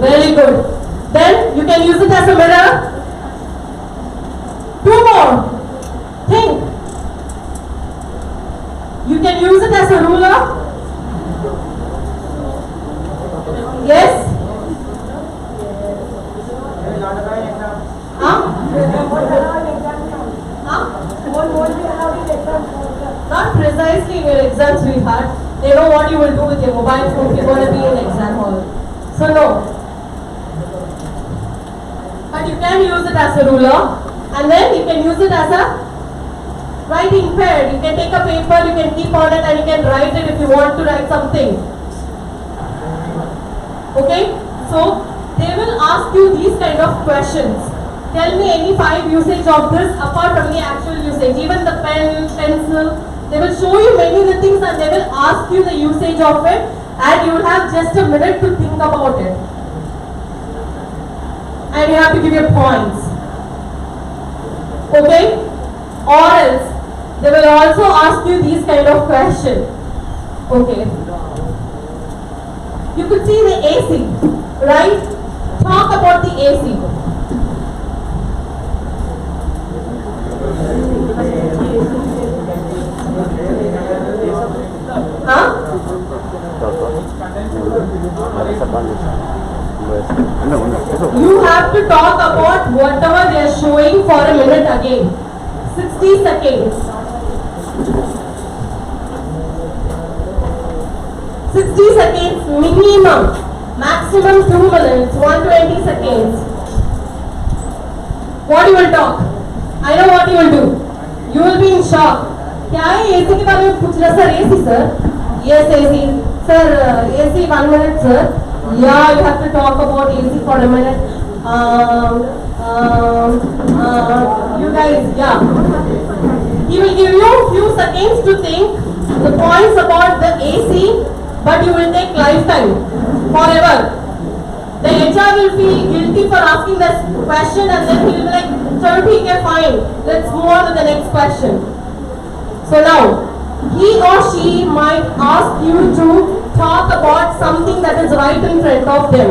Very good. Then you can use it as a mirror. Two more. Think. You can use it as a ruler. Yes? Huh? Not precisely in your exam, sweetheart. They know what you will do with your mobile phone if you're going to be in exam hall. So no. But you can use it as a ruler, and then you can use it as a writing pad. You can take a paper, you can keep on it, and you can write it if you want to write something. Okay? So they will ask you these kind of questions. Tell me any 5 usage of this apart from the actual usage. Even the pen, pencil, they will show you many of the things and they will ask you the usage of it, and you will have just a minute to think about it. And you have to give your points. Okay? Or else, they will also ask you these kind of questions. Okay. You could see the AC, right? Talk about the AC. Huh? You have to talk about whatever they are showing for a minute again. 60 seconds. 60 seconds minimum. Maximum 2 minutes. 120 seconds. What you will talk? I know what you will do. You will be in shock. क्या है AC के बारे में पूछ रहा sir? AC sir? Yes AC. Sir AC 1 minute sir. Yeah, you have to talk about AC for a minute. You guys, yeah. He will give you few seconds to think the points about the AC, but you will take lifetime, forever. The HR will feel guilty for asking this question, and then he will be like, "Chalo, theek hai, fine. Let's move on to the next question." So now, he or she might ask you to talk about something that is right in front of them.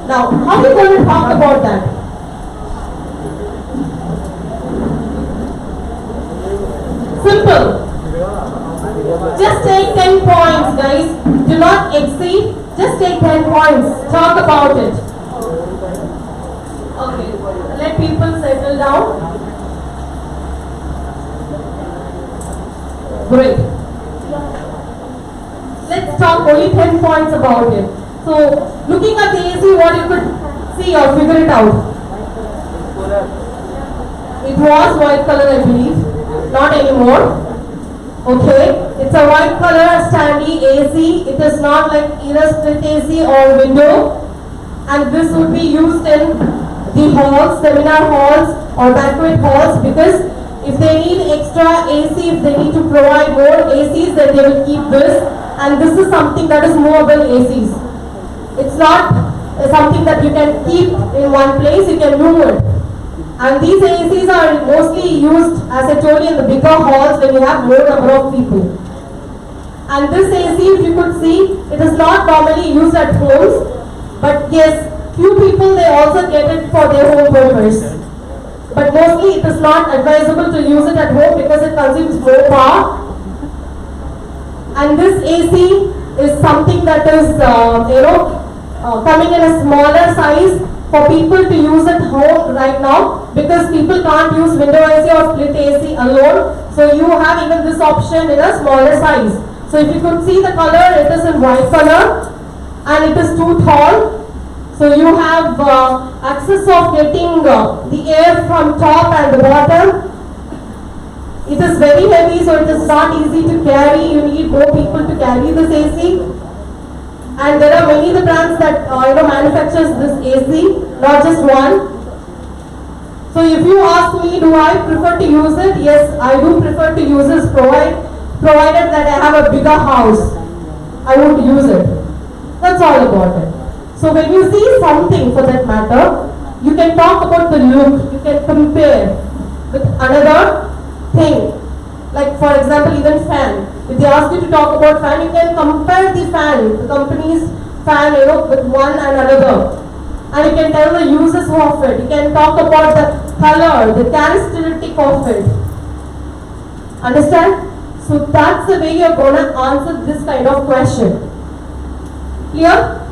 Now, how are you going to talk about that? Simple. Just take 10 points, guys. Do not exceed. Just take 10 points. Talk about it. Okay. Let people settle down. Great. Let's talk only 10 points about it. So, looking at the AC, what you could see or figure it out? It was white color, I believe. Not anymore. Okay. It's a white color standee AC. It is not like either split AC or window. And this would be used in the halls, seminar halls or banquet halls, because if they need extra AC, if they need to provide more ACs, then they will keep this. And this is something that is movable ACs. It's not something that you can keep in one place, you can move it. And these ACs are mostly used, as I told you, in the bigger halls when you have more number of people. And this AC, if you could see, it is not normally used at homes, but yes, few people they also get it for their home purpose. But mostly it is not advisable to use it at home because it consumes more power. And this AC is something that is, coming in a smaller size for people to use at home right now, because people can't use window AC or split AC alone. So you have even this option in a smaller size. So if you could see the color, it is in white color and it is too tall. So you have access of getting the air from top and the bottom. It is very heavy, so it is not easy to carry. You need more people to carry this AC. And there are many the brands that manufactures this AC, not just one. So if you ask me, do I prefer to use it? Yes, I do prefer to use this, provided that I have a bigger house. I would use it. That's all about it. So when you see something, for that matter, you can talk about the look. You can compare with another thing. Like for example, even fan. If they ask you to talk about fan, you can compare the fan, the company's fan, with one and another. can tell the uses of it. You can talk about the color, the characteristic of it. Understand? So that's the way you're gonna answer this kind of question. Clear?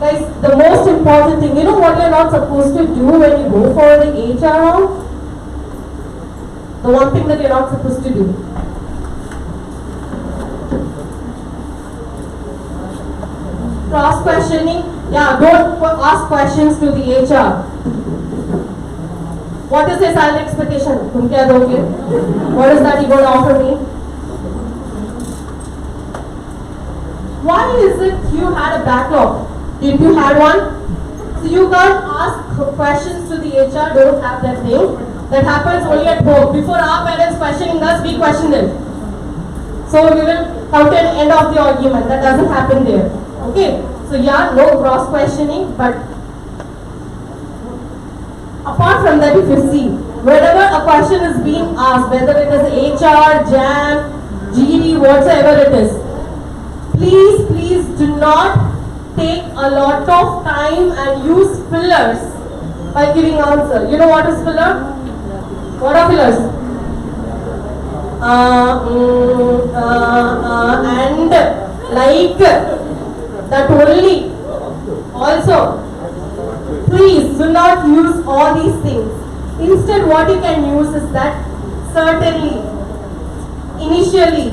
Guys, the most important thing, you know what you're not supposed to do when you go for the HR round? The one thing that you're not supposed to do. Cross questioning. Yeah, don't ask questions to the HR. What is your salary expectation? तुम क्या दोगे? What is that you going to offer me? Why is it you had a backlog? Did you had one? So you can't ask questions to the HR, don't have that thing. That happens only at home. Before our parents questioning us, we question them. So we will come to an end of the argument. That doesn't happen there. Okay? So yeah, no cross questioning, but apart from that, if you see, whenever a question is being asked, whether it is HR, JAM, GD, whatsoever it is, please do not take a lot of time and use fillers by giving answer. You know what is filler? What are fillers? And like that only. Also, please do not use all these things. Instead, what you can use is that certainly, initially,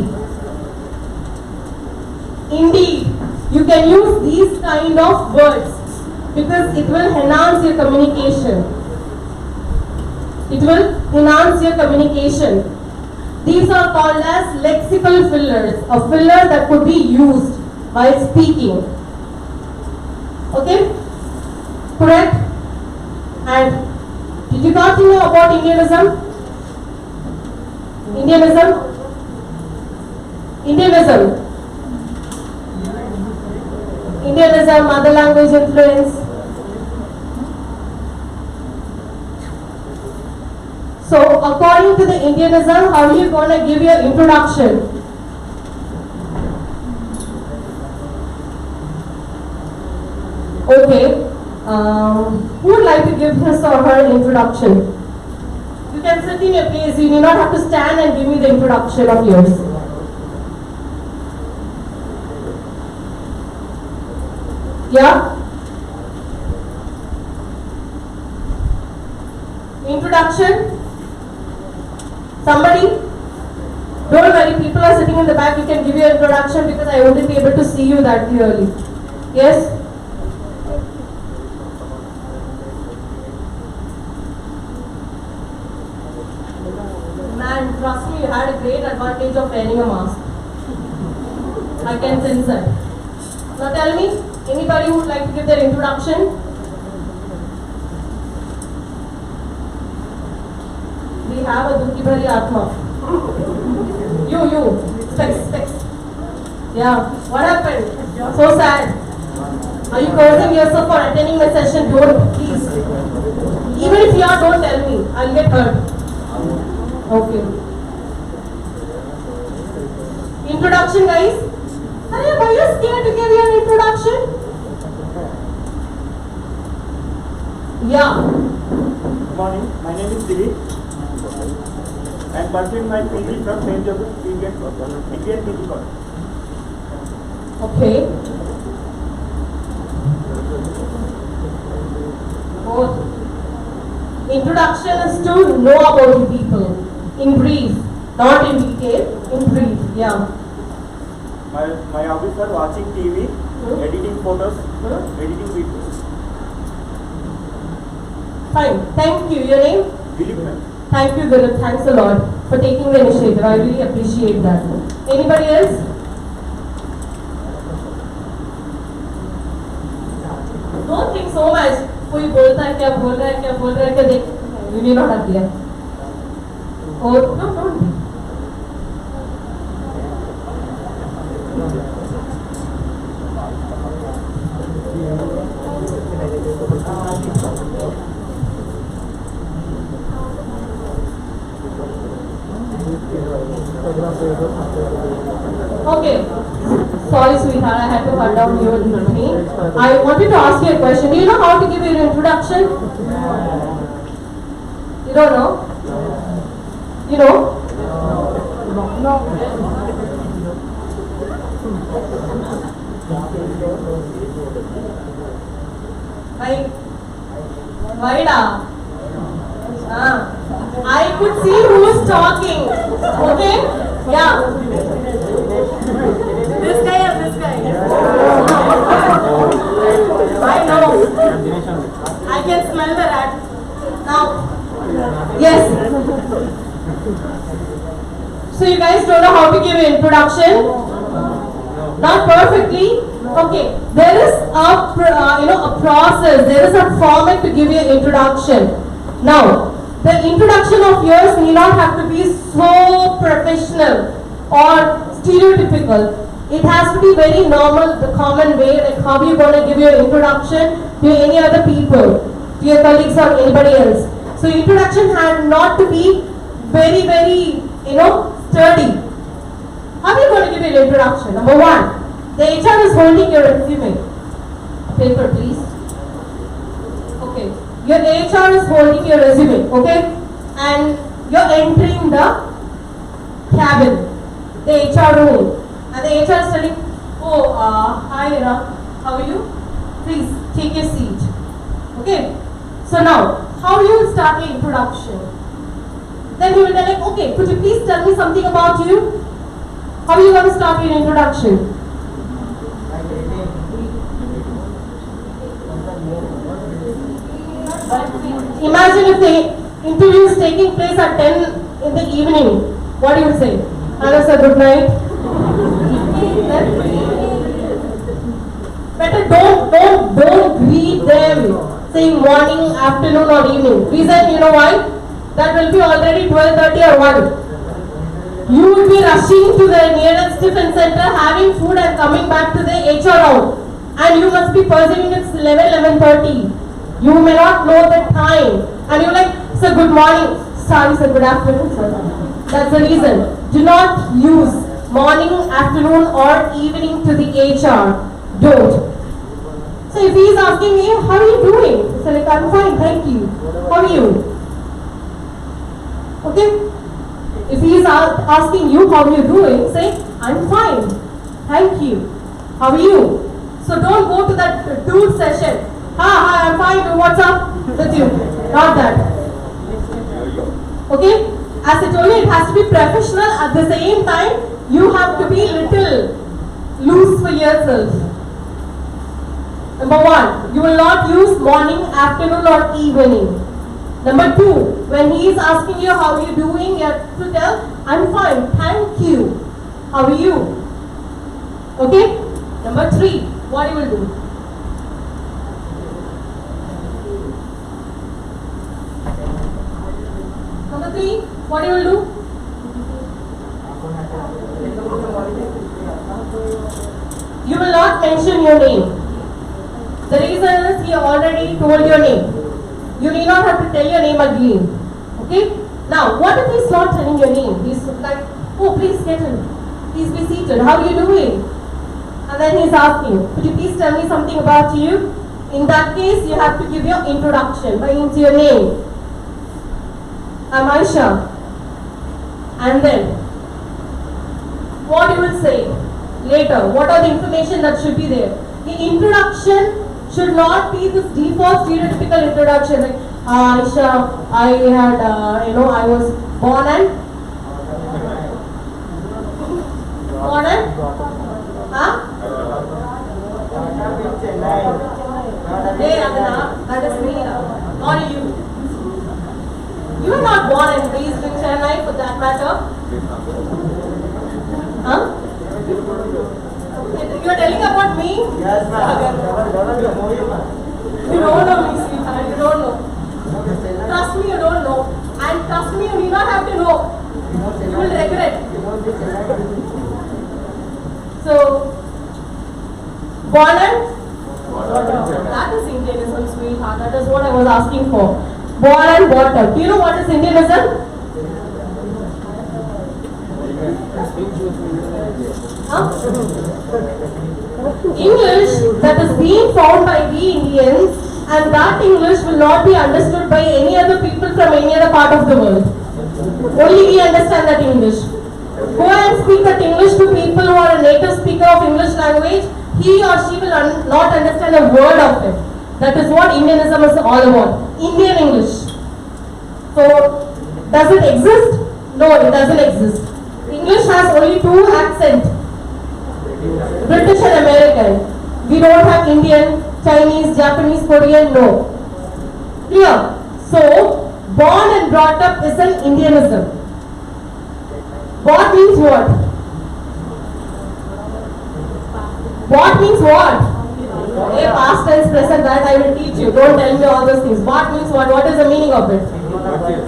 indeed. You can use these kind of words because it will enhance your communication. It will enhance your communication. These are called as lexical fillers, a filler that could be used while speaking. Okay? Correct? And did you got to know about Indianism? Indianism, mother language influence. So, according to the Indianism, how are you going to give your introduction? Okay. Who would like to give his or her introduction? You can sit in your place. You need not have to stand and give me the introduction of yours. Yeah? Introduction? Somebody? Don't worry, people are sitting in the back. You can give your introduction because I wouldn't be able to see you that clearly. Yes? Man, trust me, you had a great advantage of wearing a mask. I can sense that. Now tell me, anybody who would like to give their introduction? We have a Dukhi Bhari Atma. You, specs. Yeah, what happened? So sad. Are you cursing yourself for attending my session? Don't, please. Even if you are, don't tell me. I'll get hurt. Okay. Introduction, guys. Arey, why are you scared to give your introduction? Yeah. Good morning. My name is Dilip. I am pursuing my PG from St. Joseph Indian PG College. Okay. Good. Introduction is to know about the people. In brief, not in detail, in brief, yeah. My hobbies are watching TV, editing photos, editing videos. Fine, thank you. Your name? Dilip ma'am. Thank you, Dilip. Thanks a lot for taking the initiative. I really appreciate that. Anybody else? Don't think so much. कोई बोलता है क्या बोल रहा है क्या देख. You need not have there. Oh, no, don't. Okay. Sorry, sweetheart. I had to cut down your routine. I wanted to ask you a question. Do you know how to give your introduction? You don't know? You know? Vaida. I could see who is talking. Okay? Yeah. This guy or this guy? I know. I can smell the rat. Now, yes. So you guys don't know how to give an introduction? Not perfectly? Okay. There is a process. There is a format to give you an introduction. Now, the introduction of yours need not have to be so professional or stereotypical. It has to be very normal, the common way, like how you're going to give your introduction to any other people, to your colleagues or anybody else. So introduction had not to be very, sturdy. How are you going to give your introduction? Number one, the HR is holding your resume. Paper, please. Okay. Your HR is holding your resume, okay? And you're entering the cabin, the HR room. And the HR is telling, oh, hi Ira, how are you? Please take your seat. Okay? So now, how you will start your introduction? Then you will tell like, okay, could you please tell me something about you? How are you going to start your introduction? Imagine if the interview is taking place at 10 in the evening. What do you say? Hello sir, good night. Better don't greet them saying morning, afternoon or evening. Reason, you know why? That will be already 12:30 or 1. You will be rushing to the nearest tiffin center, having food and coming back to the HR round. And you must be perceiving it's 11:30. You may not know the time. And you're like, sir, good morning. Sorry, sir, good afternoon, sir. That's the reason. Do not use morning, afternoon or evening to the HR. Don't. So if he is asking me, how are you doing? So like, I'm fine, thank you. How are you? Okay? If he is asking you, how are you doing? Say, I'm fine. Thank you. How are you? So don't go to that dude session. Hi, I'm fine. What's up with you? Not that. Okay? As I told you, it has to be professional. At the same time, you have to be little loose for yourself. Number one, you will not use morning, afternoon or evening. Number two, when he is asking you how are you doing, you have to tell, I'm fine, thank you. How are you? Okay? Number three, what you will do? Number three, what you will do? You will not mention your name. The reason is he already told your name. You need not have to tell your name again. Okay? Now, what if he's not telling your name? He's like, oh, please get in. Please be seated. How are you doing? And then he's asking, could you please tell me something about you? In that case, you have to give your introduction by into your name. I'm Aisha. And then, what you will say later? What are the information that should be there? The introduction should not be this default stereotypical introduction like Aisha, I had, I was born and? Huh? Hey, Adana, that is me. Not you. You were not born and raised in Chennai for that matter. Huh? You are telling about me? Yes, ma'am. You don't know me, sweetheart. You don't know. Trust me, you don't know. And trust me, you need not have to know. You will regret. So, born and? That is Indianism, sweetheart. That is what I was asking for. Born and brought up. Do you know what is Indianism? Huh? English that is being found by we Indians, and that English will not be understood by any other people from any other part of the world. Only we understand that English. Go and speak that English to people who are a native speaker of English language, he or she will not understand a word of it. That is what Indianism is all about. Indian English. So, does it exist? No, it doesn't exist. English has only two accents. British and American. We don't have Indian, Chinese, Japanese, Korean, no. Clear? So, born and brought up is an Indianism. What means what? What means what? A past tense, present, that I will teach you. Don't tell me all those things. What means what? What is the meaning of it?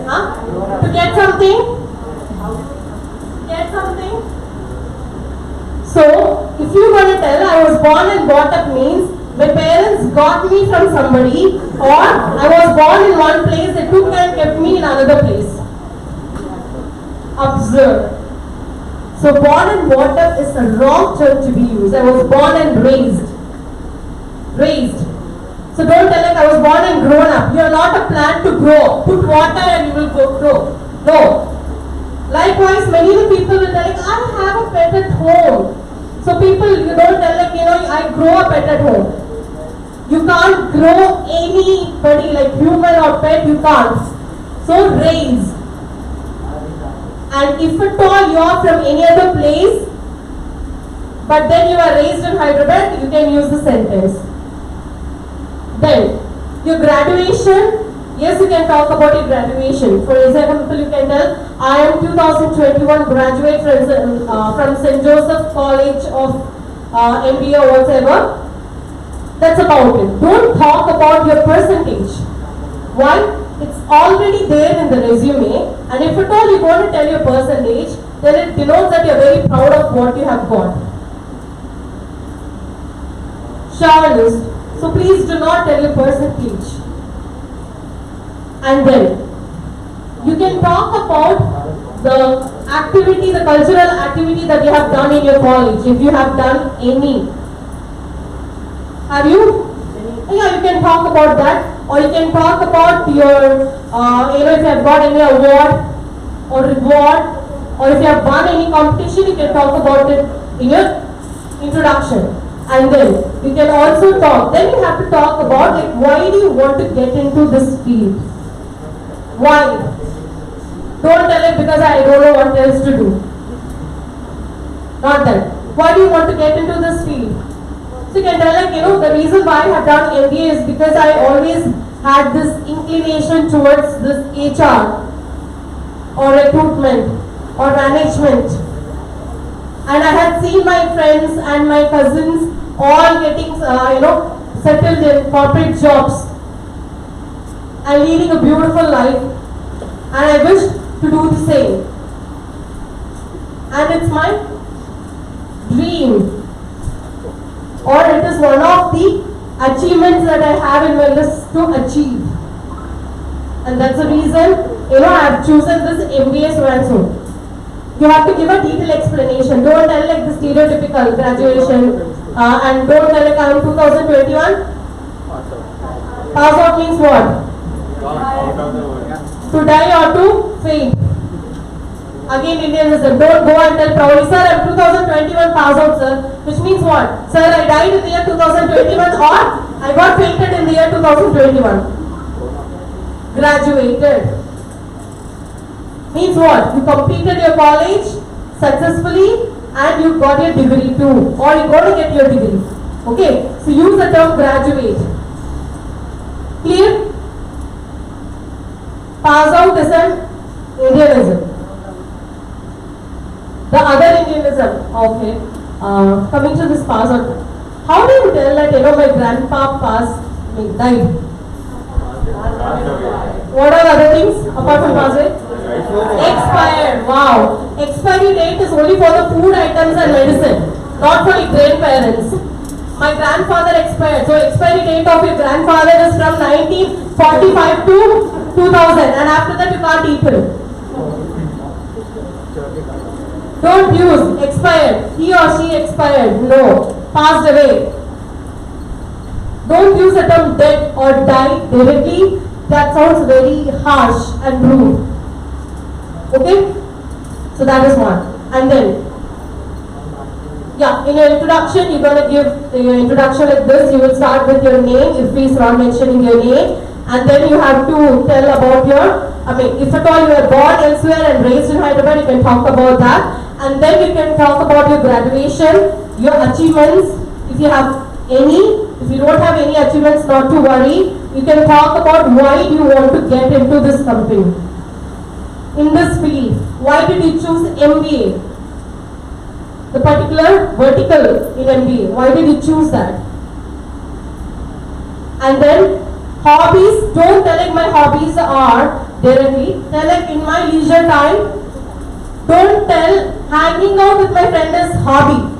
Huh? To get something? Get something? So, if you want to tell I was born and brought up means my parents got me from somebody, or I was born in one place, they took and kept me in another place. Observe. So born and brought up is a wrong term to be used. I was born and raised. Raised. So don't tell like I was born and grown up. You are not a plant to grow. Put water and you will grow. No. Likewise, many of the people will tell like I have a pet at home. So people, you don't tell like I grow a pet at home. You can't grow anybody like human or pet. You can't. So raise. And if at all you are from any other place, but then you are raised in Hyderabad, you can use the sentence. Then, your graduation, yes, you can talk about your graduation. For example, you can tell, I am 2021 graduate from St. Joseph College of MBA or whatever. That's about it. Don't talk about your percentage. Why? It's already there in the resume, and if at all you want to tell your percentage, then it denotes that you're very proud of what you have got. Chauvinist. So please do not tell your percentage. And then, you can talk about the activity, the cultural activity that you have done in your college, if you have done any. Have you? Yeah, you can talk about that. Or you can talk about your, if you have got any award or reward, or if you have won any competition, you can talk about it in your introduction. And then you can also talk. Then you have to talk about like why do you want to get into this field? Why? Don't tell it because I don't know what else to do. Not that. Why do you want to get into this field? So you can tell like, the reason why I have done MBA is because I always had this inclination towards this HR or recruitment or management. And I had seen my friends and my cousins all getting, settled in corporate jobs and leading a beautiful life. And I wish to do the same. And it's my dream. Or it is one of the achievements that I have in my list to achieve. And that's the reason, I have chosen this MBA so and so. You have to give a detailed explanation. Don't tell like the stereotypical graduation and don't tell like I am 2021. Pass out means what? To die or to faint. Again Indianism. Don't go and tell proudly, sir, I am 2021 pass out, sir. Which means what? Sir, I died in the year 2021 or I got fainted in the year 2021. Graduated. Means what? You completed your college successfully and you got your degree too. Or you got to get your degree. Okay? So use the term graduate. Clear? Pass out is an Indianism. The other Indianism, okay. Coming to this pass out. How do you tell that, my grandpa died? What are other things apart from pass out? Expired. Wow. Expiry date is only for the food items and medicine, not for your grandparents. My grandfather expired. So expiry date of your grandfather is from 1945 to 2000, and after that you can't eat it. Don't use expired. He or she expired. No. passed away. Don't use the term dead or died directly. That sounds very harsh and rude. Okay? So that is one. And then, yeah, in your introduction, you're going to give your introduction like this. You will start with your name, if he's not mentioning your name. And then you have to tell about if at all you were born elsewhere and raised in Hyderabad, you can talk about that. And then you can talk about your graduation, your achievements, if you have any. If you don't have any achievements, not to worry. You can talk about why do you want to get into this company, in this field. Why did you choose MBA? The particular vertical in MBA. Why did you choose that? And then hobbies. Don't tell like my hobbies are directly. Tell like in my leisure time. Don't tell hanging out with my friend is hobby.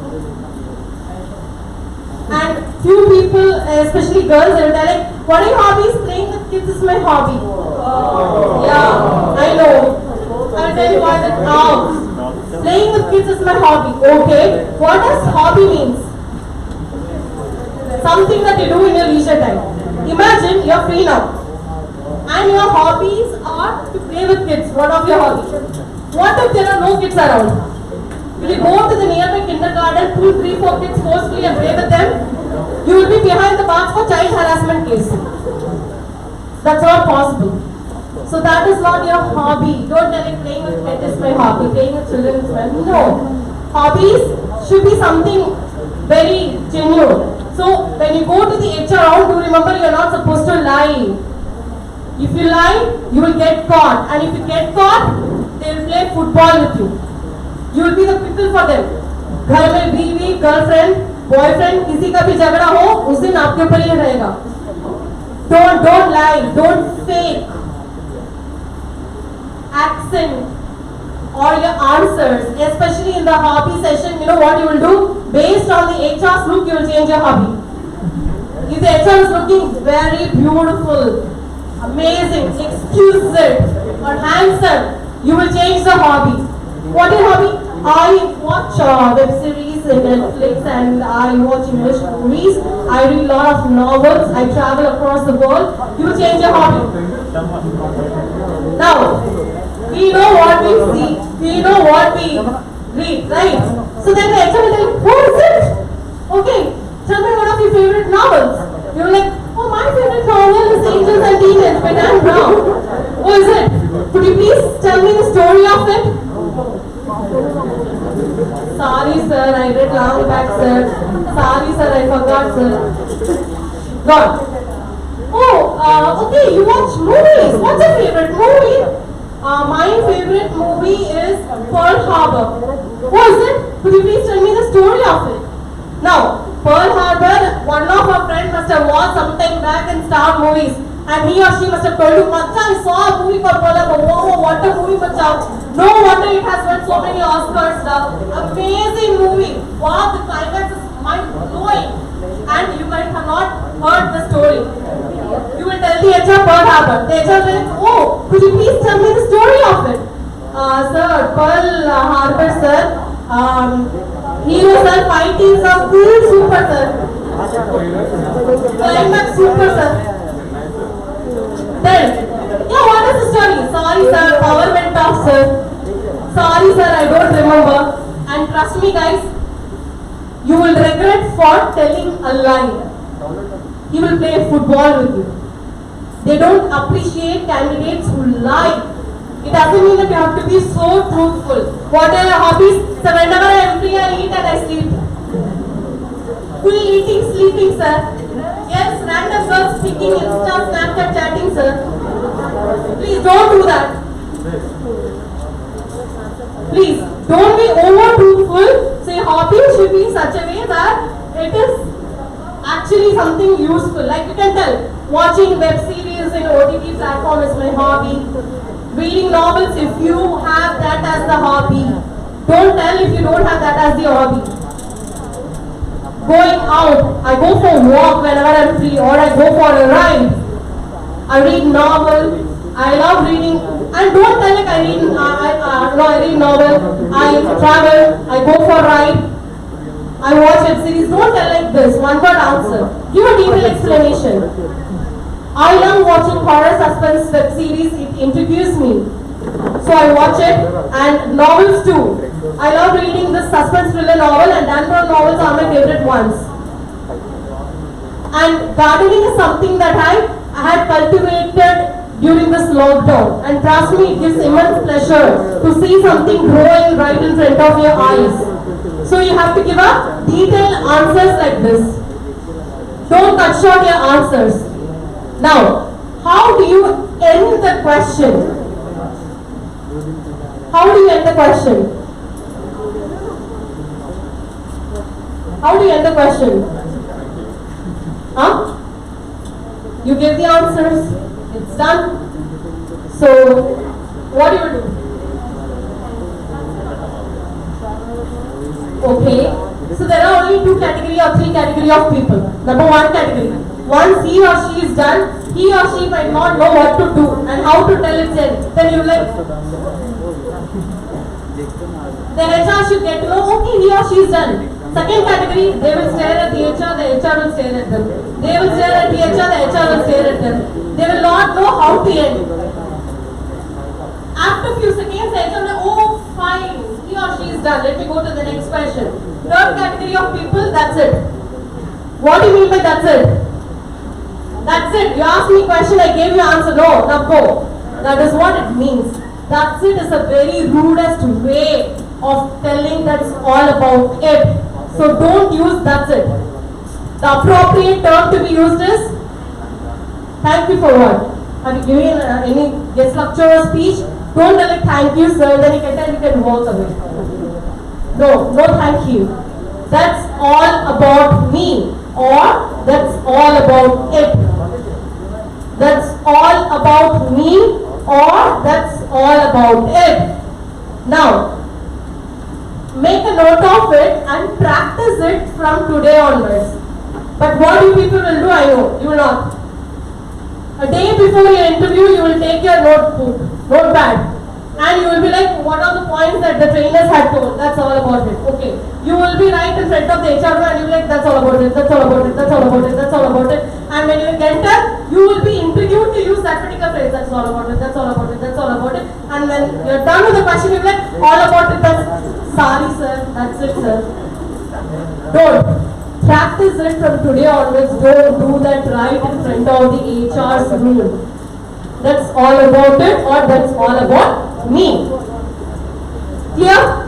And few people, especially girls, they will tell like, what are your hobbies? Playing with kids is my hobby. Yeah, I know. I'll tell you why that now. Playing with kids is my hobby. Okay. What does hobby means? Something that you do in your leisure time. Imagine you're free now. And your hobbies are to play with kids. One of your hobbies. What if there are no kids around? Will you go to the nearby kindergarten, pull 3-4 kids forcefully and play with them? You will be behind the bars for child harassment case. That's not possible. So that is not your hobby. Don't tell it playing with pets is my hobby, playing with children is my hobby. No. Hobbies should be something very genuine. So when you go to the HR round, do remember you are not supposed to lie. If you lie, you will get caught. And if you get caught, they will play football with you. You will be the pickle for them. घर में बीवी, girlfriend, boyfriend, किसी का भी झगड़ा हो, उस दिन आपके ऊपर ही रहेगा. Don't lie, don't fake accent or your answers, especially in the hobby session. You know what you will do? Based on the HR's look, you will change your hobby. If the HR is looking very beautiful, amazing, exquisite, or handsome, you will change the hobby. What is hobby? I watch web series in Netflix and I watch English movies. I read a lot of novels. I travel across the world. You change your hobby. Now, we know what we see. We know what we read, right? So then the HR will tell you, what is it? Okay, tell me one of your favorite novels. You're like, oh, my favorite novel is Angels and Demons by Dan Brown. What is it? Could you please tell me the story of it? Sorry sir, I read long back sir. Sorry sir, I forgot sir. Gone. Oh, okay, you watch movies. What's your favorite movie? My favorite movie is Pearl Harbor. What is it? Could you please tell me the story of it? Now, Pearl Harbor, one of our friends must have watched sometime back in Star Movies. And he or she must have told you, Macha, I saw a movie called Pearl Harbor. Wow, what a movie, Macha. No wonder it has won so many Oscars now. Amazing movie. Wow, the climax is mind-blowing. And you might have not heard the story. You will tell the HR Pearl Harbor. The HR will, oh, could you please tell me the story of it? Sir, Pearl Harbor, sir. Heroes are fighting some cool super, sir. Climax super, sir. Then, yeah, what is the story? Sorry, sir, power went off, sir. Sorry, sir, I don't remember. And trust me, guys, you will regret for telling a lie. He will play football with you. They don't appreciate candidates who lie. It doesn't mean that you have to be so truthful. What are your hobbies? So whenever I am free, I eat and I sleep. Full eating, sleeping, sir. Yes, random girls speaking, Insta, Snapchat, chatting, sir. Please don't do that. Please, don't be over truthful. So your hobby should be in such a way that it is actually something useful. Like you can tell, watching web series in OTT platform is my hobby. Reading novels if you have that as the hobby. Don't tell if you don't have that as the hobby. Going out, I go for a walk whenever I'm free, or I go for a ride. I read novel. I love reading. And don't tell like I read novel. I travel. I go for a ride. I watch web series. Don't tell like this, one word answer. Give a detailed explanation. I love watching horror suspense web series. It intrigues me. So I watch it, and novels too. I love reading this suspense thriller novel, and Dan Brown novels are my favorite ones. And gardening is something that I had cultivated during this lockdown. And trust me, it gives immense pleasure to see something growing right in front of your eyes. So you have to give a detailed answers like this. Don't cut short your answers. Now, how do you end the question? How do you end the question? How do you end the question? Huh? You give the answers. It's done. So, what do you do? Okay. So there are only two category or three category of people. Number one category. Once he or she is done, he or she might not know what to do and how to tell its end. Then you like, the HR should get to know, okay, he or she is done. Second category, they will stare at the HR will stare at them. They will stare at the HR will stare at them. They will not know how to end. After a few seconds, the HR will, oh, fine, he or she is done. Let me go to the next question. Third category of people, that's it. What do you mean by that's it? That's it. You asked me a question, I gave you an answer. No, now go. That is what it means. That's it is a very rudest way of telling that's all about it. So don't use that's it. The appropriate term to be used is thank you for what? Have you given any guest lecturer speech? Don't tell it thank you sir, then you can tell you can walk away. No, no thank you. That's all about me, or that's all about it. That's all about me, or that's all about it. Now, make a note of it and practice it from today onwards. But what you people will do, I know, you will not. A day before your interview, you will take your notepad, and you will be like, what are the points that the trainers had told? That's all about it. Okay. You will be right in front of the HR and you will be like, that's all about it, that's all about it, that's all about it, that's all about it. And when you get there, you will be interviewed to use that particular phrase, that's all about it, that's all about it, that's all about it. And when you're done with the question, you'll be like, all about it, that's, sorry sir, that's it sir. Don't. Practice it from today onwards. Don't do that right in front of the HR's room. That's all about it, or that's all about me. Clear?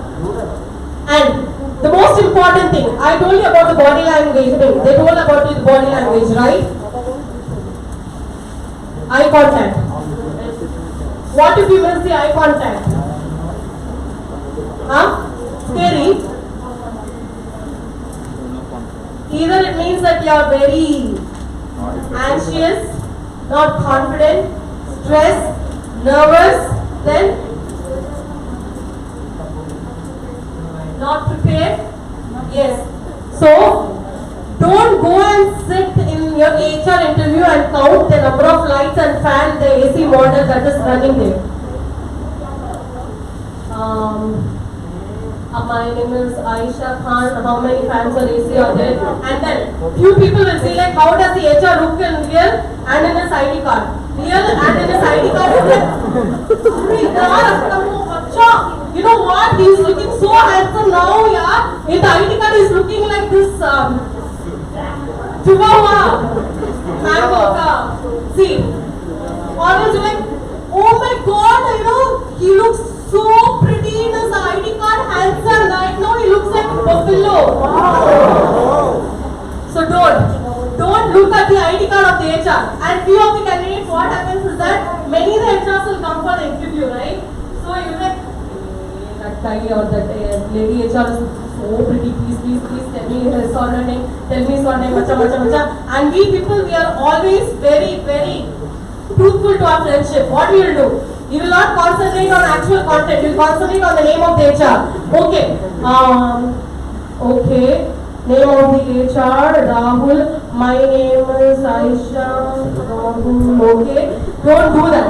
And the most important thing, I told you about the body language thing. They told about the body language, right? Eye contact. What if you miss the eye contact? Huh? Scary. Either it means that you are very anxious, not confident, stressed, nervous, then not prepared. Yes. So, don't go and sit in your HR interview and count the number of lights and fan the AC model that is running there. My name is Aisha Khan. How many fans or AC are there? And then few people will be like, how does the HR look in real and in his ID card? Real and in his ID card is like, you know what? He is looking so handsome now, yeah. In the ID card, he is looking like this Chihuahua mango. See, always you're like, oh my God, you know, he looks so pretty in his ID card, handsome. Right now, he looks like a buffalo. So don't look at the ID card of the HR. And few of the candidates, what happens is that many of the HRs will come for the interview, right? So you're like, that guy or that lady HR is so pretty, please tell me his or her name, tell me his or her name, macha. And we people, we are always very truthful to our friendship. What we will do? You will not concentrate on actual content, you will concentrate on the name of the HR. Okay. Okay. Name of the HR, Rahul. My name is Aisha. Rahul. Okay. Don't do that.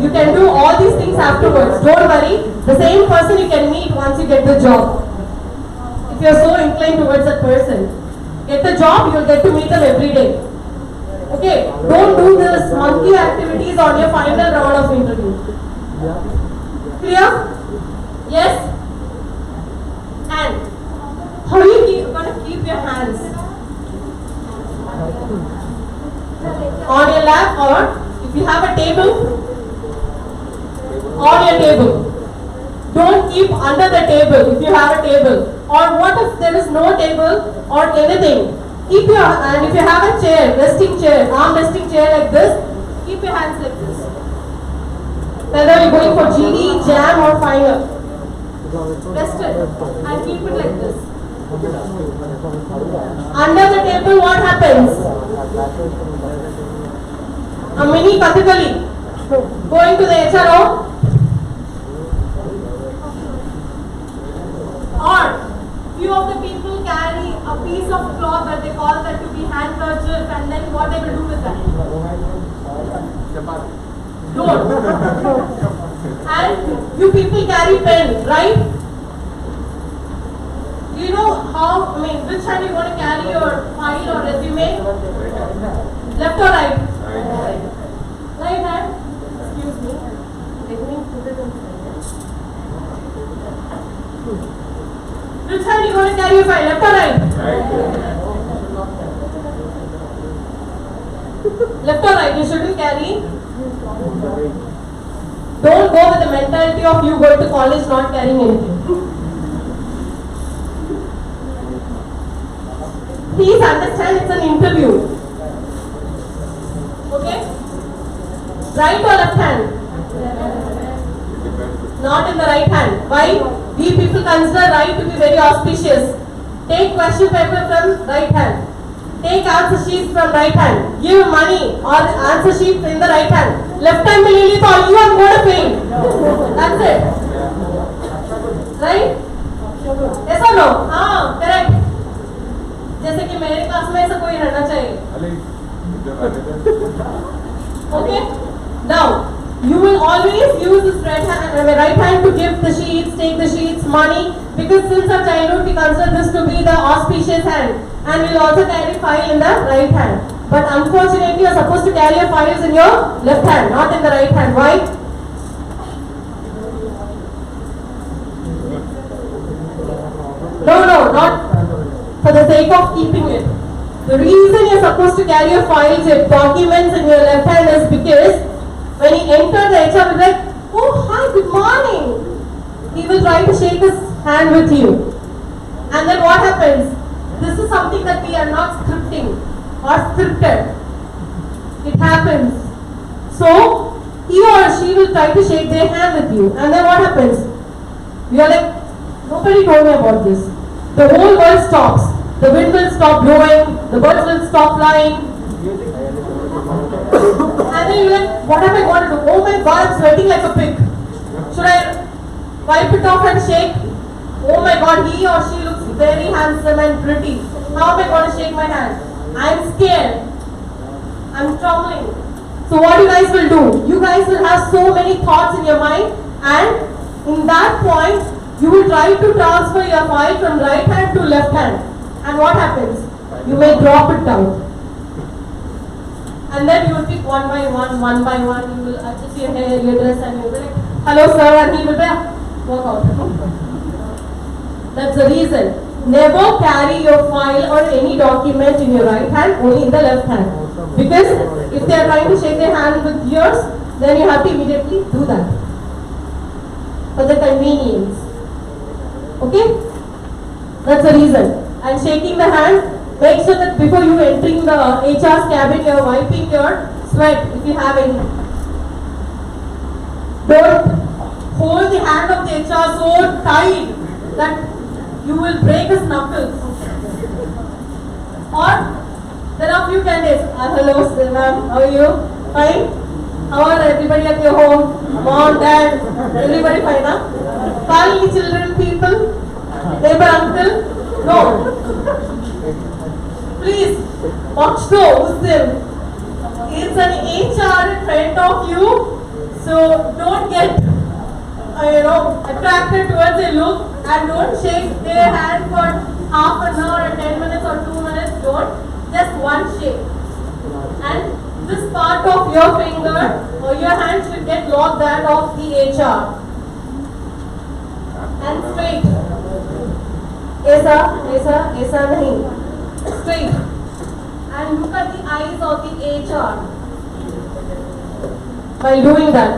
You can do all these things afterwards. Don't worry. The same person you can meet once you get the job. It's if you're so inclined towards that person. Get a job, you'll get to meet them every day. Okay, don't do this monkey activities on your final round of interview. Clear? Yes? And how you gonna keep your hands? On your lap, or if you have a table, on your table. Don't keep under the table if you have a table. Or what if there is no table or anything? Keep your, and if you have a chair, resting chair, arm resting chair like this, keep your hands like this. Whether you're going for GD, jam or final. Rest it and keep it like this. Under the table, what happens? A mini Kathakali. Going to the HRO. Or few of the people carry a piece of cloth that they call that to be handkerchief, and then what they will do with that? Don't. And you people carry pen, right? Do you know how, which hand you want to carry your file or resume? Left or right? Right hand? Excuse me. Let me put it inside. Which hand you want to carry your file? Left or right? Left or right? You shouldn't carry. Don't go with the mentality of you going to college not carrying anything. Please understand it's an interview. Okay? Right or left hand? Not in the right hand. Why? We people consider right to be very auspicious. Take question paper from right hand. Take answer sheets from right hand. Give money or answer sheets in the right hand. Left hand will only call you are going to fail. That's it. Right? Yes or no? हाँ, correct. जैसे कि मेरे class में ऐसा कोई रहना चाहिए. Okay? Now, you will always use this right hand to give the sheets, take the sheets, money, because since our childhood we consider this to be the auspicious hand, and we'll also carry file in the right hand. But unfortunately, you're supposed to carry your files in your left hand, not in the right hand. Why? No, not for the sake of keeping it. The reason you're supposed to carry your files, your documents in your left hand is because when he enters the HR, he'll be like, oh, hi, good morning. He will try to shake his hand with you. And then what happens? This is something that we are not scripting or scripted. It happens. So, he or she will try to shake their hand with you. And then what happens? You are like, nobody told me about this. The whole world stops. The wind will stop blowing. The birds will stop flying. And then you're like, what am I going to do? Oh my God, I'm sweating like a pig. Should I wipe it off and shake? Oh my God, he or she looks very handsome and pretty. How am I going to shake my hand? I'm scared. I'm trembling. So what you guys will do? You guys will have so many thoughts in your mind, and in that point, you will try to transfer your file from right hand to left hand. And what happens? You may drop it down. And then you will pick one by one. You will adjust your hair, your dress, and you will be like, hello sir, and he will be walk out. That's the reason. Never carry your file or any document in your right hand, only in the left hand. Because if they are trying to shake their hand with yours, then you have to immediately do that. For the convenience. Okay? That's the reason. And shaking the hand, make sure that before you entering the HR's cabin, you are wiping your sweat if you have any. Don't hold the hand of the HR so tight that you will break his knuckles. Or there are few candidates. Hello, sir, ma'am. How are you? Fine. How are everybody at your home? Mom, dad, everybody fine, huh? Call the children, people, neighbor, uncle. No. Please, watch those them. It's an HR in front of you, so don't get attracted towards a look, and don't shake their hand for half an hour or 10 minutes or 2 minutes. Don't. Just one shake. And this part of your finger or your hand should get locked that of the HR. And straight. ऐसा नहीं. Straight. And look at the eyes of the HR while doing that.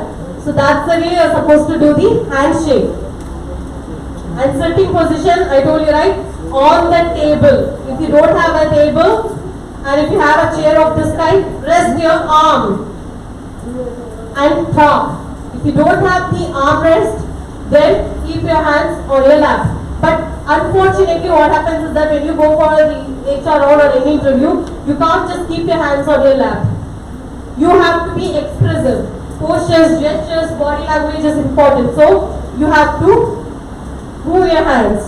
So that's the way you're supposed to do the handshake. And sitting position, I told you right, on the table. If you don't have a table, and if you have a chair of this kind, rest your arm and talk. If you don't have the armrest, then keep your hands on your lap. But unfortunately, what happens is that when you go for the HR role or any interview, you can't just keep your hands on your lap. You have to be expressive. Postures, gestures, body language is important. So you have to move your hands.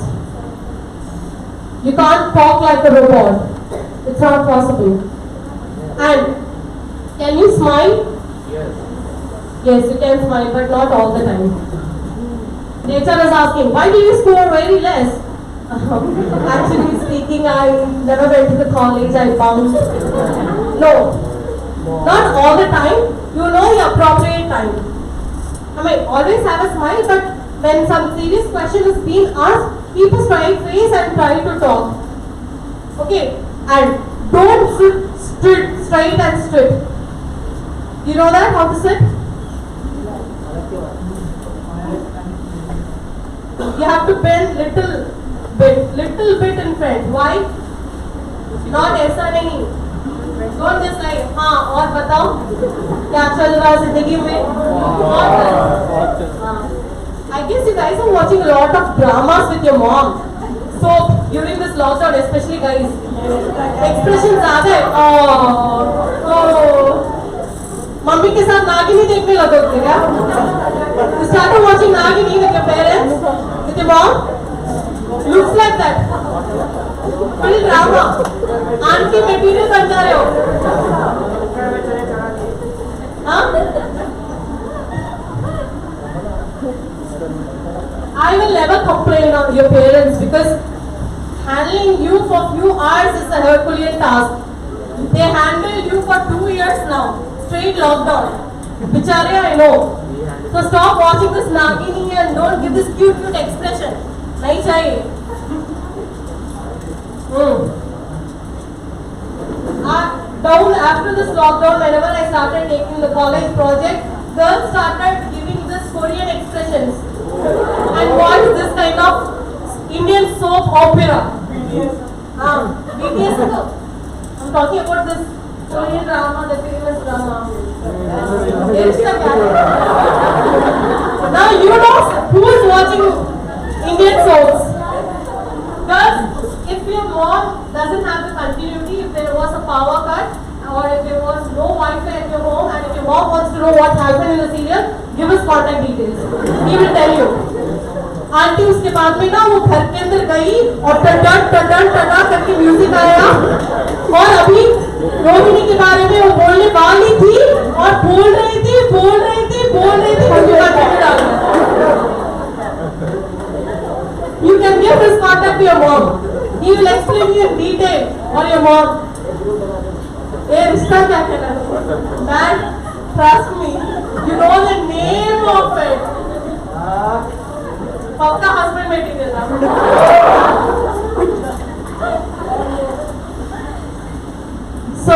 You can't talk like a robot. It's not possible. And can you smile? Yes. Yes, you can smile, but not all the time. The HR is asking, why do you score very less? Actually speaking, I never went to the college, I bounced. No, not all the time. You know the appropriate time. I mean, always have a smile, but when some serious question is being asked, keep a straight face and try to talk. Okay, and don't sit straight and straight. You know that, how to sit? You have to bend little bit in front. Why? Not ऐसा नहीं. Don't just like, हाँ और बताओ क्या चल रहा है जिंदगी में? I guess you guys are watching a lot of dramas with your mom. So during this lockdown, especially guys, expressions ज़्यादा है. मम्मी के साथ नागिनी देखने लगोगे क्या? You started watching Nagini with your parents, with your mom. Looks like that. Full drama. Auntie material बन जा रहे हो. हाँ? I will never complain on your parents because handling you for few hours is a Herculean task. They handled you for 2 years now. Straight lockdown. Bichare, I know. So stop watching this Nagini and don't give this cute expression. नहीं चाहिए. Down after this lockdown, whenever I started taking the college project, girls started giving this Korean expressions and watch this kind of Indian soap opera. BTS. I'm talking about this Korean drama, the famous drama. Now you know who is watching Indian soaps. Girls, if your mom doesn't have the continuity, if there was a power cut or if there was no Wi-Fi at your home and if your mom wants to know what happened in the serial, give us contact details. He will tell you. Aunty उसके बाद में ना वो घर के अंदर गई और टडन टडन टडा करके म्यूजिक आया और अभी रोहिणी के बारे में वो बोलने वाली थी और बोल रही थी You can give this contact to your mom. He will explain you in detail or your mom. ये रिश्ता क्या कहना है? Man, trust me, you know the name of it. पक्का husband material ना. So,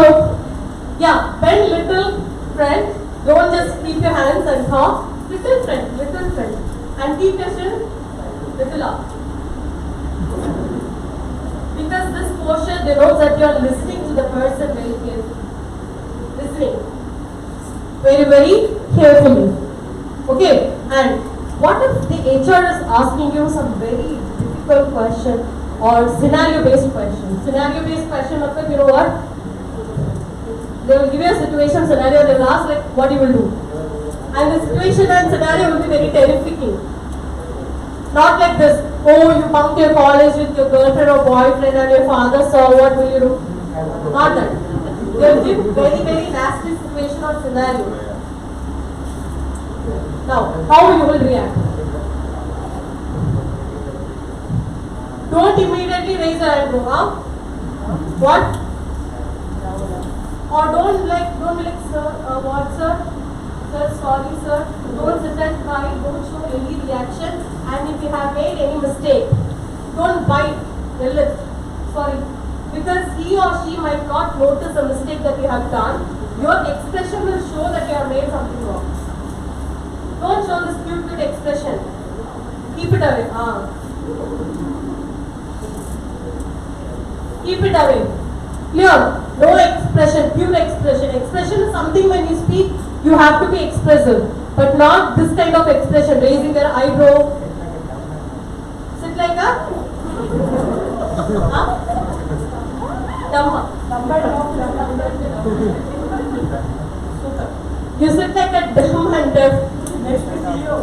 yeah, bend little friend. Don't just keep your hands and talk. Little friend, and keep your chin little up. Because this posture denotes that you are listening to the person very carefully. Listening very carefully. Okay, and what if the HR is asking you some very difficult question or scenario-based question? Scenario-based question, you know what? They will give you a situation scenario, they will ask like what you will do. And the situation and scenario will be very terrifying. Not like this, oh you bunked your college with your girlfriend or boyfriend and your father saw, what will you do? Not that. They will give very nasty situation or scenario. Now, how you will react? don't immediately raise your eyebrow. Huh? What? Or don't be like, sir, what, sir? Sir, sorry, sir. Don't sit and cry. Don't show any reaction. And if you have made any mistake, don't bite the lip. Sorry. Because he or she might not notice the mistake that you have done. Your expression will show that you have made something wrong. Don't show this cute expression. Keep it away. Keep it away. Clear. No expression, pure expression. Expression is something when you speak, you have to be expressive. But not this kind of expression, raising your eyebrow. Sit like that. You sit like a dumb and deaf.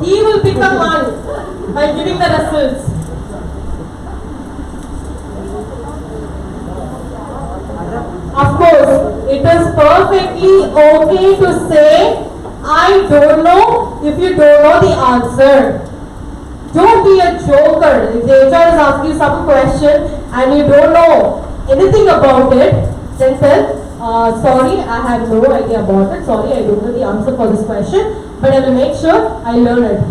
He will become one by giving the results. Of course, it is perfectly okay to say, I don't know if you don't know the answer. Don't be a joker. If the HR is asking you some question and you don't know anything about it, then tell, sorry, I have no idea about it. Sorry, I don't know the answer for this question, but I will make sure I learn it.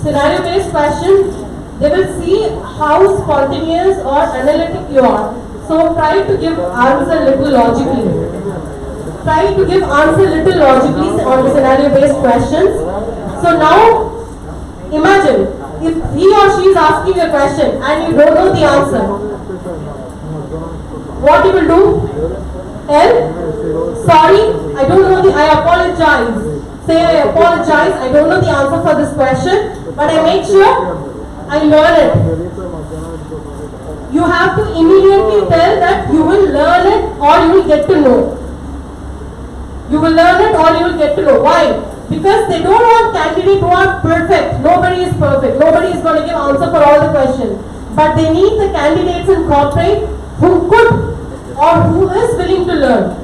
Scenario-based question. They will see how spontaneous or analytic you are. So try to give answer little logically. Try to give answer little logically on scenario-based questions. So now, imagine if he or she is asking you a question and you don't know the answer. What you will do? Tell, sorry, I apologize. Say I apologize, I don't know the answer for this question, but I make sure I learn it. You have to immediately tell that you will learn it or you will get to know. You will learn it or you will get to know. Why? Because they don't want candidates who are perfect. Nobody is perfect. Nobody is going to give answer for all the questions. But they need the candidates in corporate who could or who is willing to learn.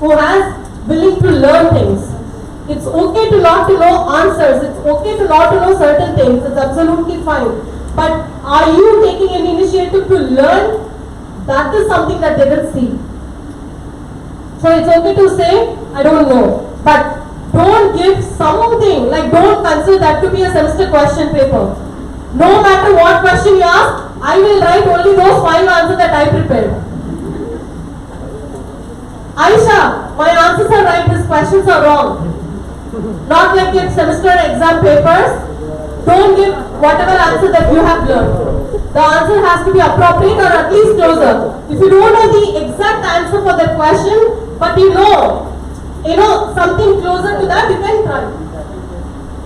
Who has willing to learn things. It's okay to not to know answers. It's okay to not to know certain things. It's absolutely fine. But are you taking an initiative to learn? That is something that they will see. So it's okay to say, I don't know. But don't give something, like don't consider that to be a semester question paper. No matter what question you ask, I will write only those 5 answers that I prepared. Aisha, my answers are right, these questions are wrong. Not like your semester exam papers. Don't give whatever answer that you have learned. The answer has to be appropriate or at least closer. If you don't know the exact answer for that question, but you know something closer to that, you can try.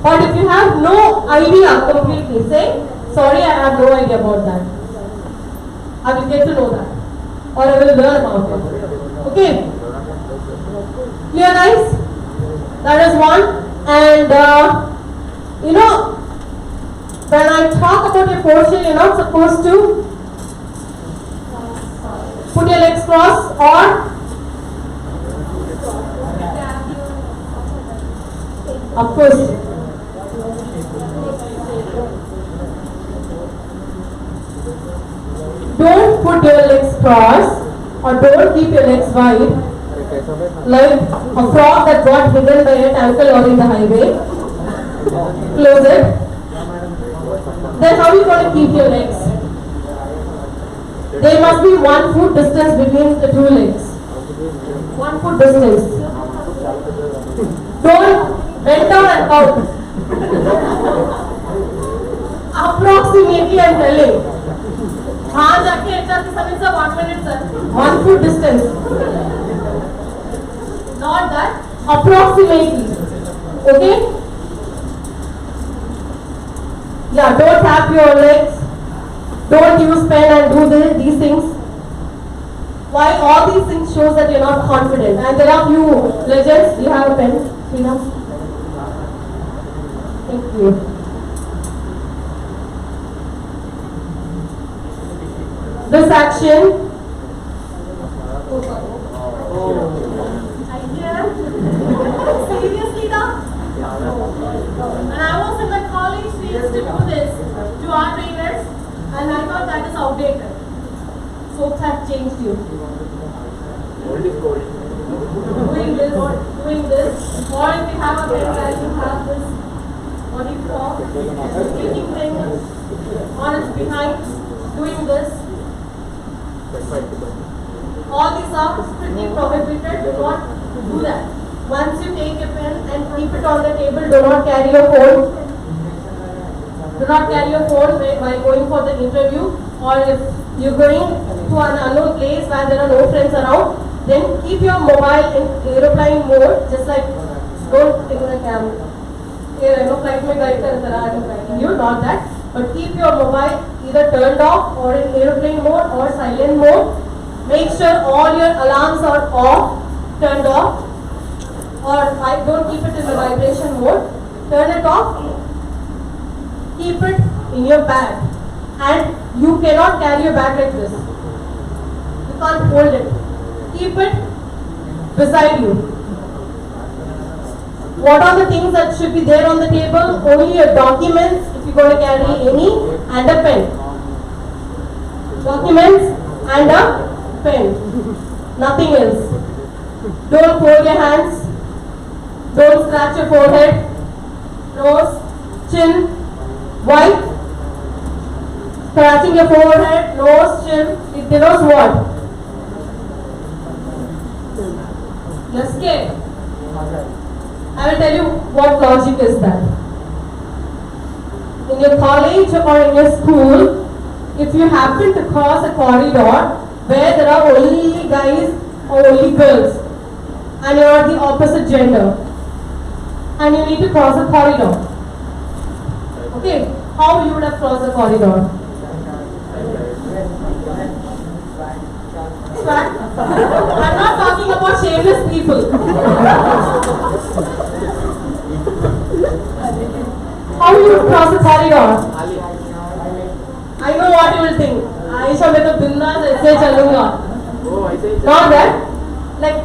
But if you have no idea completely, say, sorry, I have no idea about that. I will get to know that. Or I will learn about it. Okay? Clear, guys? That is one. And when I talk about your posture, you're not supposed to put your legs crossed or of course. Don't put your legs crossed or don't keep your legs wide like a frog that got hidden by an ankle or in the highway. Close it. Then how are you going to keep your legs? There must be 1 foot distance between the 2 legs. 1 foot distance. Don't bend down and out. Approximately I'm telling. हाँ जाके HR के समय से 1 minute sir. 1 foot distance. Not that. Approximately. Okay? Yeah, don't tap your legs. Don't use pen and do these things. Why? All these things shows that you're not confident. And there are few legends. You have a pen, Srina? Thank you. This action. Seriously now? whatever that is outdated. Soaps have changed you. Old is gold. Doing this, or if you have a pen where you have this, what do you call, speaking thing on its behind, doing this. All these are strictly prohibited. Do not do that. Once you take a pen and keep it on the table, do not carry your phone. Do not carry your phone while going for the interview, or if you're going to an unknown place where there are no friends around, then keep your mobile in aeroplane mode, just like don't take the camera. Flight mein guide karta raha, I'm guiding you, not that. But keep your mobile either turned off or in aeroplane mode or silent mode. Make sure all your alarms are off, turned off, or don't keep it in the vibration mode. Turn it off. Keep it in your bag, and you cannot carry your bag like this. You can't hold it. Keep it beside you. What are the things that should be there on the table? Only your documents, if you're going to carry any, and a pen. Documents and a pen. Nothing else. Don't fold your hands. Don't scratch your forehead, nose, chin, white. Scratching your forehead, nose, chin, it denotes what? You're scared. I will tell you what logic is that. In your college or in your school, if you happen to cross a corridor where there are only guys or only girls, and you are the opposite gender, and you need to cross a corridor, okay, how you would have crossed the corridor? Swag? I'm not talking about shameless people. How you would cross the corridor? I know what you will think. Aisha, मैं तो बिंदास ऐसे चलूँगा. Not that. Like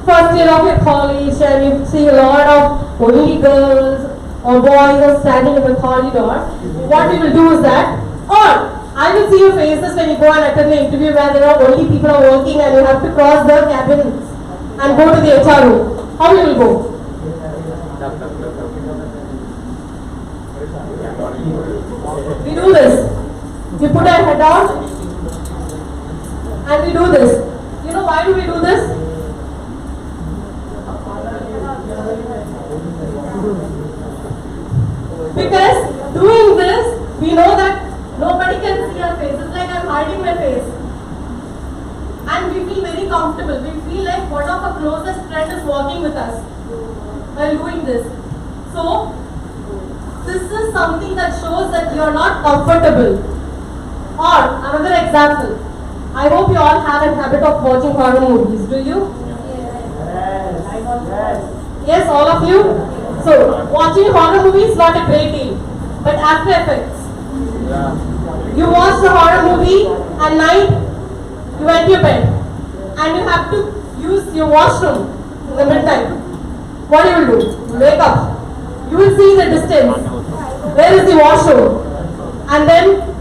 first year of your college, and you see a lot of only girls or boys are standing in the corridor. What you will do is that, or I will see your faces when you go and attend the interview where there are only people are working and you have to cross the cabins and go to the HR room. How you will go? We do this. We put our head out and we do this. You know why do we do this? Because doing this, we know that nobody can see our face. It's like I'm hiding my face. And we feel very comfortable. We feel like one of our closest friends is walking with us while doing this. So, this is something that shows that you are not comfortable. Or, another example. I hope you all have a habit of watching horror movies. Do you? Yes, all of you? So, watching horror movies is not a great deal. But after effects. You watch the horror movie at night, you went to your bed, and you have to use your washroom in the midnight. What you will do? You wake up. You will see the distance. Where is the washroom? And then,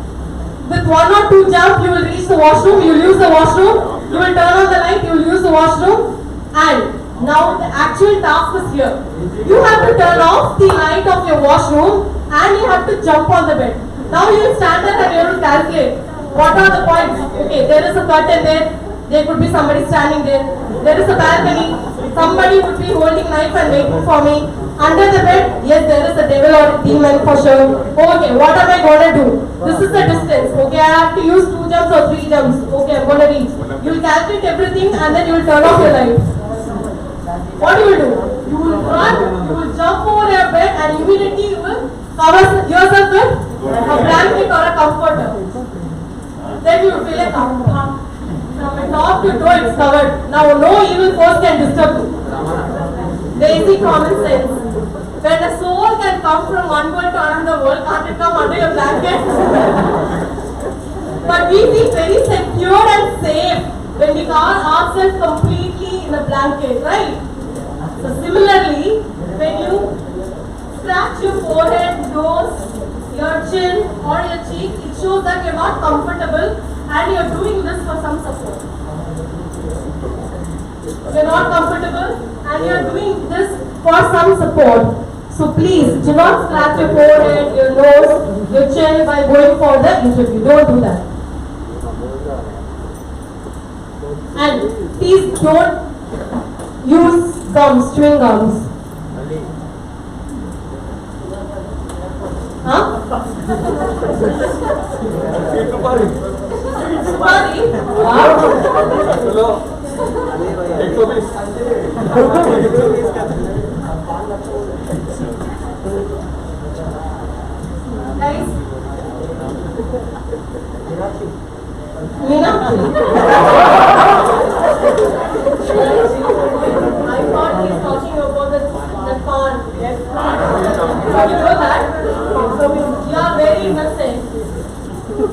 with 1 or 2 jumps, you will reach the washroom. You will use the washroom. You will turn on the light. You will use the washroom. And now the actual task is here. You have to turn off the light of your washroom, and you have to jump on the bed. Now you will stand there and you will calculate what are the points. Okay, there is a curtain there. There could be somebody standing there. There is a balcony. Somebody would be holding knife and waiting for me. Under the bed, yes, there is a devil or a demon for sure. Okay, what am I going to do? This is the distance. Okay, I have to use 2 jumps or 3 jumps. Okay, I'm going to reach. You will calculate everything and then you will turn off your light. What you will do? You will run, you will jump over your bed and immediately you will cover yourself with a blanket or a comforter. Then you will feel like, from top to toe it's covered. Now no evil force can disturb you. Basic common sense. When a soul can come from one world to another world, can't it come under your blanket? But we feel very secure and safe when we cover ourselves completely in a blanket, right? So similarly, when you scratch your forehead, nose, your chin or your cheek, it it shows that you're not comfortable and you're doing this for some support. You're not comfortable and you're doing this for some support. So please, do not scratch your forehead, your nose, your chin while going for the interview. Don't do that. And please don't use gums, chewing gums. Huh? Supari? Wow. Guys? Meena? I thought he's talking about the pond. Yes. You know that? You are very innocent.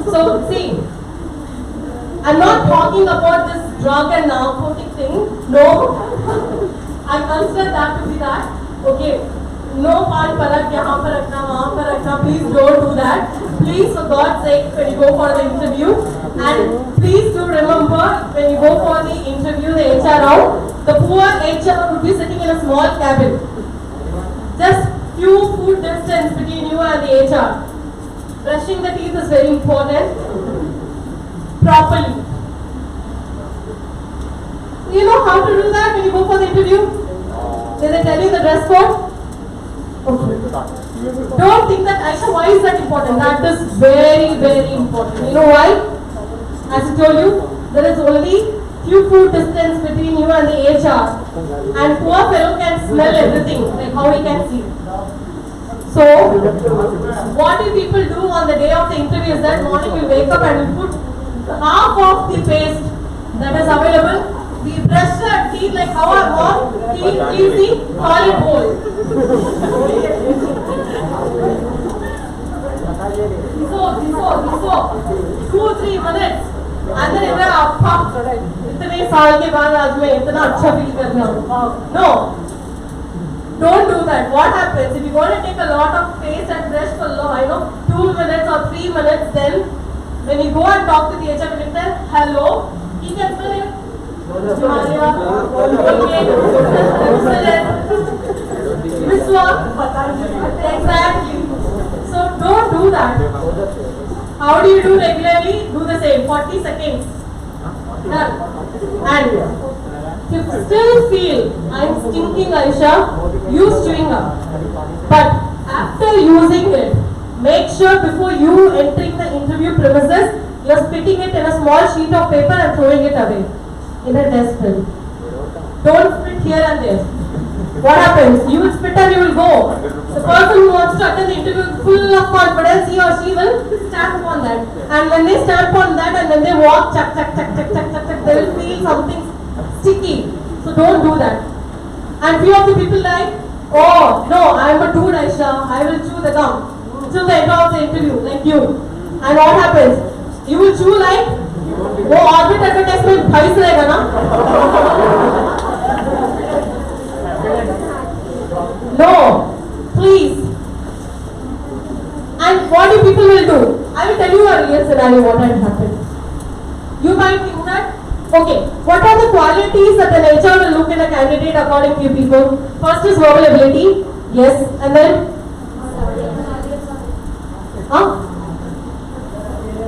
So, see, I'm not talking about this drug and narcotic thing. No. I consider that to be that. Okay. No paan parak, yahan par rakhna, wahan par rakhna. Please don't do that. Please, for God's sake, when you go for the interview, and please do remember when you go for the interview, the HR round, the poor HR would be sitting in a small cabin. Just few foot distance between you and the HR. Brushing the teeth is very important. Properly. You know how to do that when you go for the interview? Did they tell you the dress code? Okay. Don't think that, Aisha, why is that important? That is very, very important. You know why? As I told you, there is only few foot distance between you and the HR. And poor fellow can smell everything, like how he can see. So, what will people do on the day of the interview is that morning you wake up and you put half of the paste that is available. We brush our teeth like how our mom cleans the toilet bowl. Before 2-3 minutes. And then इधर आपा इतने साल के बाद आज मैं इतना अच्छा फील कर रहा हूँ. No. Don't do that. What happens if you want to take a lot of paste and brush for 2 minutes or 3 minutes, then when you go and talk to the HR director, hello, he can smell it. Exactly. So don't do that. How do you do regularly? Do the same. 40 seconds. Done. And if you still feel I'm stinking, Aisha, use chewing gum. But after using it, make sure before you entering the interview premises, you're spitting it in a small sheet of paper and throwing it away in a dustbin. Don't spit here and there. What happens? You will spit and you will go. The person who wants to attend the interview full of confidence, he or she will stamp on that. And when they stamp on that and when they walk, chuck, chuck, chuck, chuck, chuck, chuck, chuck, they will feel something sticky. So don't do that. And few of the people like, oh no, I am a dude, Aisha, I will chew the gum till the end of the interview, like you. And what happens? You will chew like, वो orbit advertisement 28 रहेगा ना? No, please. And what do people will do? I will tell you a real scenario what had happened. You might think that, okay, what are the qualities that an HR will look in a candidate according to you people? First is verbal ability, yes, and then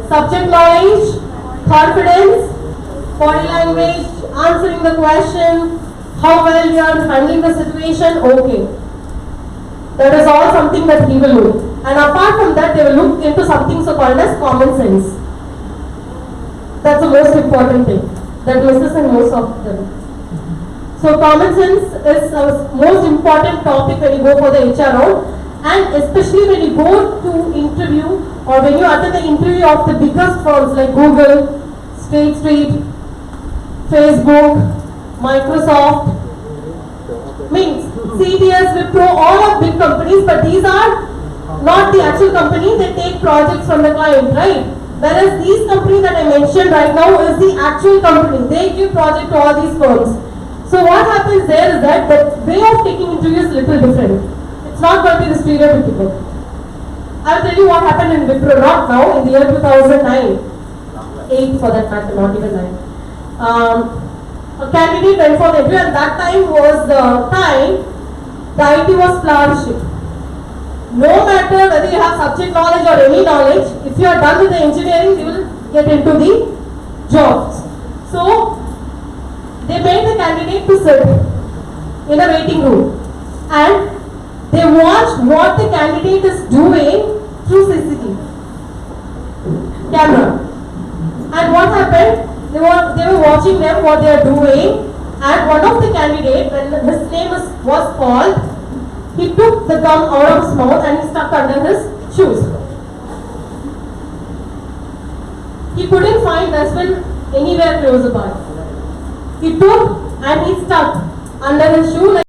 subject knowledge, confidence, body language, answering the question, how well you are handling the situation, okay. That is all something that he will look. And apart from that, they will look into something so called as common sense. That's the most important thing that misses in most of them. So common sense is the most important topic when you go for the HR round, and especially when you go to interview or when you attend the interview of the biggest firms like Google, State Street, Facebook, Microsoft, means CDS, Wipro, all are big companies, but these are not the actual company. They take projects from the client, right? Whereas these companies that I mentioned right now is the actual company. They give project to all these firms. So what happens there is that the way of taking interviews is little different. It's not going to be the stereotypical. I'll tell you what happened in Wipro, not now, in the year 2009, 8 for that matter, not even 9. A candidate went for the interview, and that time was the time the IT was flourishing. No matter whether you have subject knowledge or any knowledge, if you are done with the engineering, you will get into the jobs. So, they made the candidate to sit in a waiting room, and they watched what the candidate is doing through CCTV camera. And what happened? They were watching them what they are doing, and one of the candidates, when his name was called, he took the gum out of his mouth and he stuck under his shoes. He couldn't find dustbin anywhere close by. He took and he stuck under his shoe like